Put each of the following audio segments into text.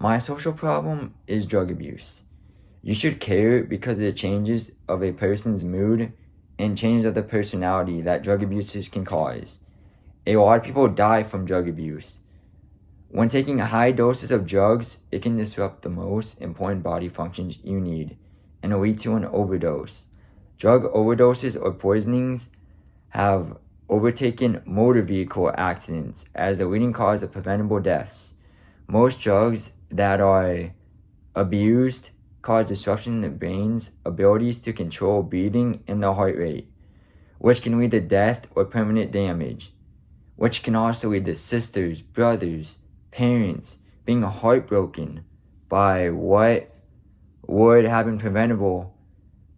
My social problem is drug abuse. You should care because of the changes of a person's mood and change of the personality that drug abusers can cause. A lot of people die from drug abuse. When taking high doses of drugs, it can disrupt the most important body functions you need and lead to an overdose. Drug overdoses or poisonings have overtaken motor vehicle accidents as the leading cause of preventable deaths. Most drugs that are abused cause disruption in the brain's abilities to control breathing and the heart rate, which can lead to death or permanent damage, which can also lead to sisters, brothers, parents being heartbroken by what would have been preventable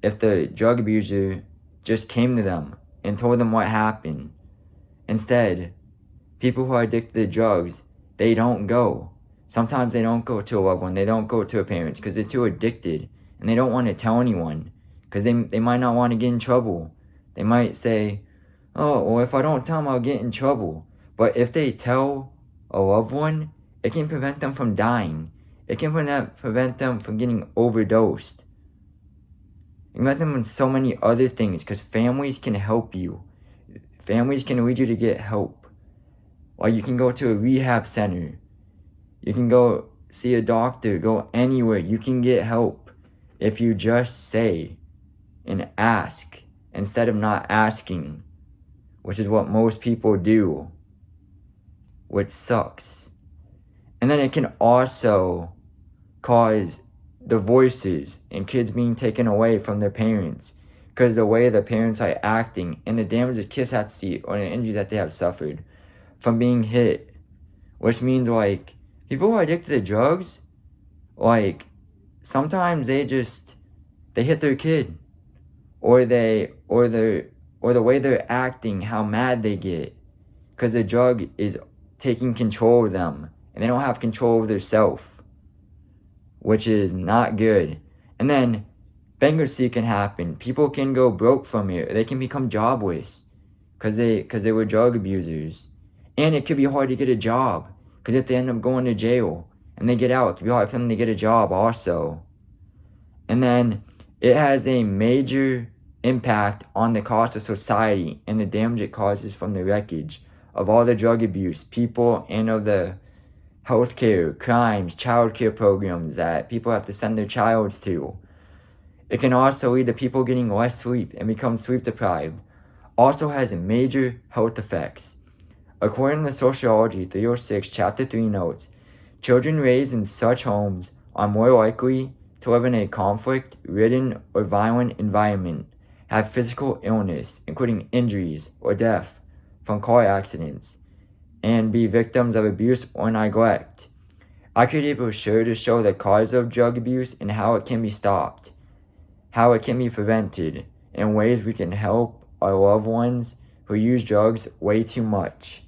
if the drug abuser just came to them and told them what happened. Instead, people who are addicted to drugs, they don't go. Sometimes they don't go to a loved one, they don't go to their parents because they're too addicted and they don't want to tell anyone because they might not want to get in trouble. They might say, oh, well, if I don't tell them, I'll get in trouble. But if they tell a loved one, it can prevent them from dying. It can prevent them from getting overdosed. It can prevent them from so many other things because families can help you. Families can lead you to get help. Like you can go to a rehab center. You can go see a doctor, go anywhere. You can get help if you just say and ask instead of not asking, which is what most people do, which sucks. And then it can also cause divorces and kids being taken away from their parents because the way the parents are acting and the damage the kids have to see or the injuries that they have suffered from being hit, which means like people who are addicted to drugs, like sometimes they hit their kid or the way they're acting, how mad they get because the drug is taking control of them and they don't have control of their self, which is not good. And then bankruptcy can happen. People can go broke from it. They can become jobless because they were drug abusers. And it could be hard to get a job because if they end up going to jail and they get out, it could be hard for them to get a job also. And then it has a major impact on the cost of society and the damage it causes from the wreckage of all the drug abuse, people, and of the healthcare, crimes, childcare programs that people have to send their childs to. It can also lead to people getting less sleep and become sleep deprived. Also has major health effects. According to Sociology 306, Chapter 3 notes, children raised in such homes are more likely to live in a conflict-ridden or violent environment, have physical illness, including injuries or death from car accidents, and be victims of abuse or neglect. I created a brochure to show the cause of drug abuse and how it can be stopped, how it can be prevented, and ways we can help our loved ones who use drugs way too much.